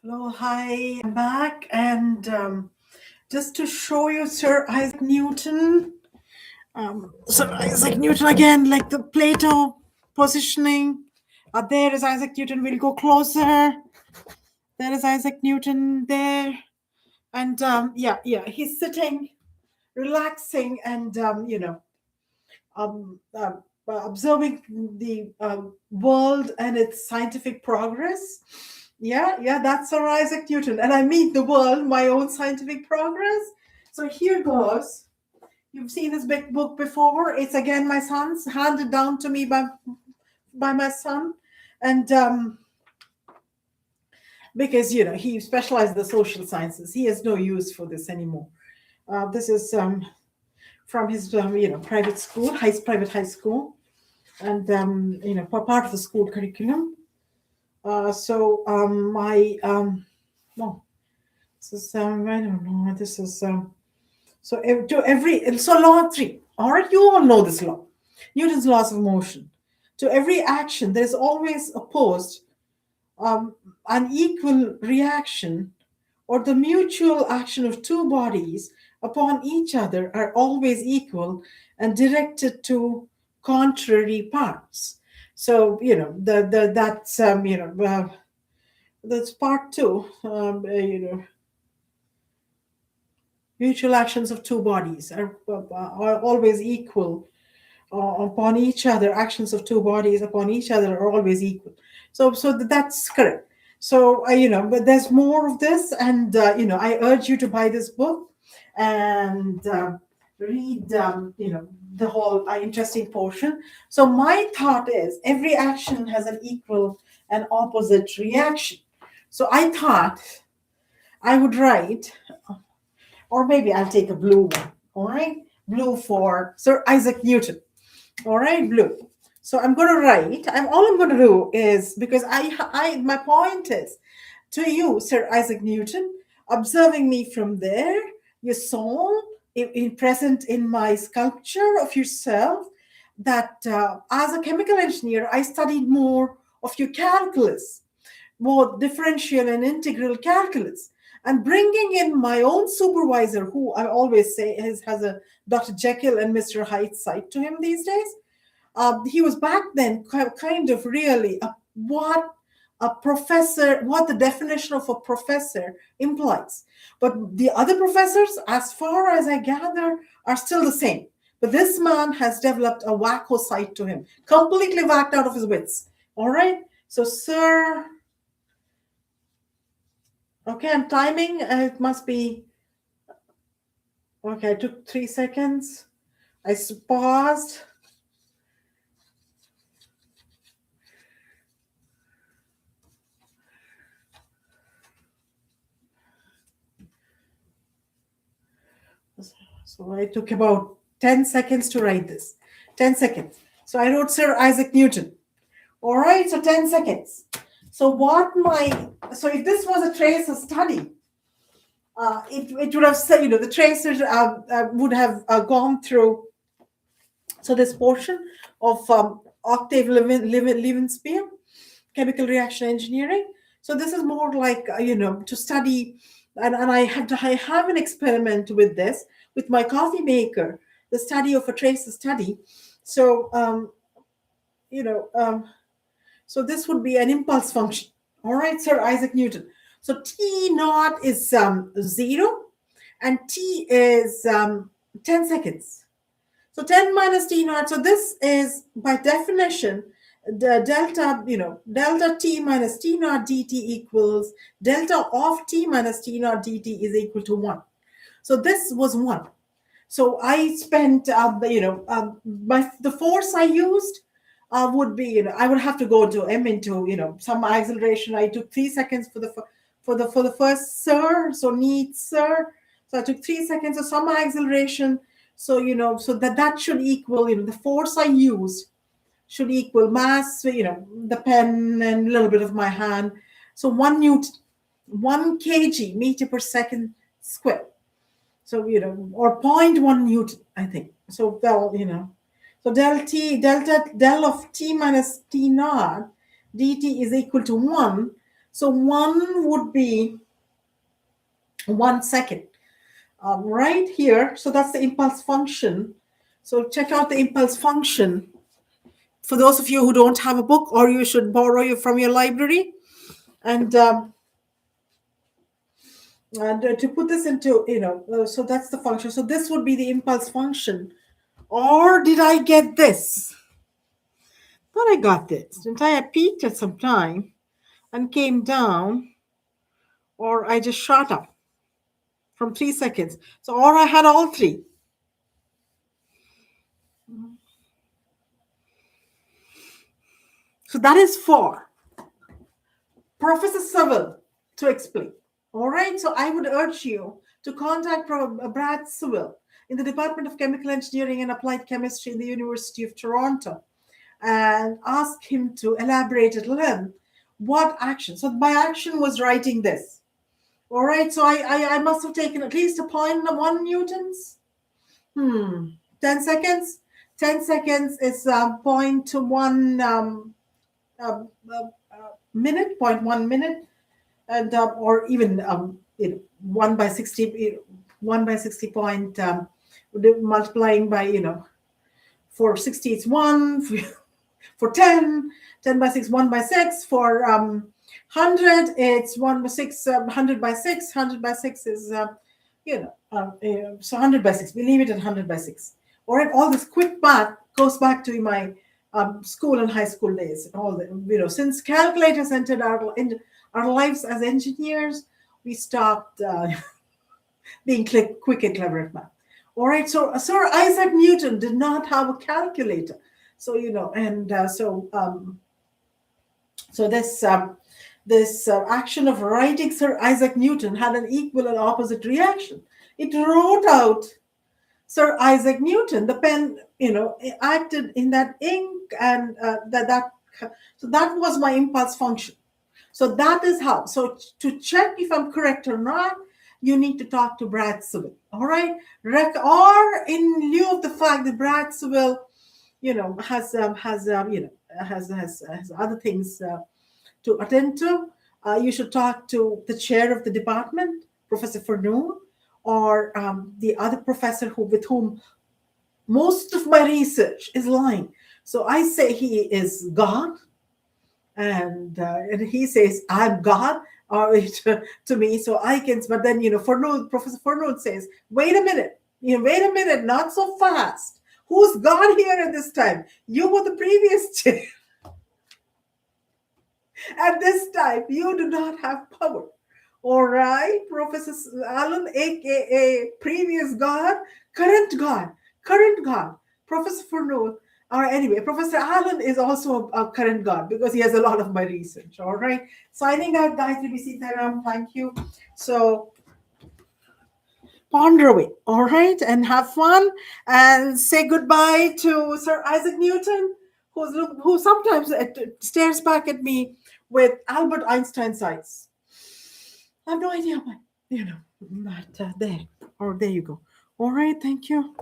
Hello, hi, I'm back. And just to show you Sir Isaac Newton, Sir Isaac Newton again, like the Plato positioning. There is Isaac Newton. We'll go closer. There is Isaac Newton there. And he's sitting, relaxing, and, observing the world and its scientific progress. Yeah, that's Sir Isaac Newton. And I mean the world, my own scientific progress. So here goes. You've seen this big book before. It's again my son's, handed down to me by my son. And because, he specialized in the social sciences, he has no use for this anymore. This is from his, private school, private high school. And part of the school curriculum. My no, this is I don't know. This is to every so law three. All right, you all know this law, Newton's laws of motion. To every action, there is always opposed um, an equal reaction, or the mutual action of two bodies upon each other are always equal and directed to contrary parts. So that's that's part two. Mutual actions of two bodies are always equal upon each other. Actions of two bodies upon each other are always equal. So that's correct. So but there's more of this, and I urge you to buy this book and read the whole interesting portion. So my thought is every action has an equal and opposite reaction. So I thought I would write, or maybe I'll take a blue one. All right, blue for Sir Isaac Newton. All right, blue. So I'm going to write. I'm going to do is, because my point is to you, Sir Isaac Newton, observing me from there, your soul present in my sculpture of yourself. That as a chemical engineer, I studied more of your calculus, both differential and integral calculus, and bringing in my own supervisor, who I always say has a Dr. Jekyll and Mr. Hyde side to him these days. He was back then kind of really what a professor, what the definition of a professor implies. But the other professors, as far as I gather, are still the same. But this man has developed a wacko side to him, completely whacked out of his wits. All right. So, sir, okay, I'm timing. It must be okay. I took 3 seconds. I paused. So I took about 10 seconds to write this. 10 seconds. So I wrote Sir Isaac Newton. All right, so 10 seconds. So if this was a tracer study, it would have said, the tracers would have gone through. So this portion of Octave Levenspiel, chemical reaction engineering. So this is more like, to study, and I have an experiment with this, with my coffee maker, the study of a tracer study. So, you know, um, so this would be an impulse function. All right, Sir Isaac Newton. So T naught is 0, and T is 10 seconds. So 10 minus T naught. So this is by definition the delta T minus T naught dt equals delta of T minus T naught dt is equal to 1. So this was 1. So I spent, the force I used would be, I would have to go to m into, some acceleration. I took 3 seconds for the first sir, so need sir. So I took 3 seconds of some acceleration. So so that should equal, the force I used should equal mass, the pen and a little bit of my hand. So 1 Newton, 1 kg meter per second square. So, or zero point 0.1 Newton, I think. So, so del of T minus T naught dt is equal to 1. So 1 would be 1 second. Right here, so that's the impulse function. So check out the impulse function. For those of you who don't have a book, or you should borrow it from your library. And to put this into, so that's the function. So this would be the impulse function. Or did I get this? Thought I got this. Didn't I peaked at some time and came down, or I just shot up from 3 seconds. So, or I had all three. So that is for Professor Sewell to explain. All right. So I would urge you to contact Brad Sewell in the Department of Chemical Engineering and Applied Chemistry in the University of Toronto and ask him to elaborate at length what action. So my action was writing this. All right. So I must have taken at least a 0.1 newtons. 10 seconds. 10 seconds is 0.1 minute, 0.1 minute, and or even 1 by 60, 1 by 60 point, multiplying by, for 60 it's 1, for 10 by 6, 1 by 6, for 100 it's 1 by 6, 100 by 6, 100 by 6 is, so 100 by 6, we leave it at 100 by 6. All right, all this quick math goes back to my school and high school days. All the, since calculators entered our lives as engineers, we stopped being quick and clever at math. All right, so Sir Isaac Newton did not have a calculator. So, so this action of writing Sir Isaac Newton had an equal and opposite reaction. It wrote out Sir Isaac Newton. The pen, acted in that ink, and so that was my impulse function. So that is how. So to check if I'm correct or not, you need to talk to Brad Sewell. All right, or in lieu of the fact that Brad Sewell, has other things to attend to, you should talk to the chair of the department, Professor Furneaux, or the other professor with whom most of my research is lying. So I say he is God, and he says I'm God, or to me. So I can, but then Professor Furneaux says, wait a minute, not so fast. Who's God here at this time? You were the previous chair. At this time, you do not have power. All right, Professor Allen, aka previous God, current God. Professor Furneaux, or anyway, Professor Allen is also a current God because he has a lot of my research. All right, signing out, Gayatri Sitaram. Thank you. So ponder away, all right, and have fun, and say goodbye to Sir Isaac Newton, who sometimes stares back at me with Albert Einstein's eyes. I have no idea why, but there you go. All right, thank you.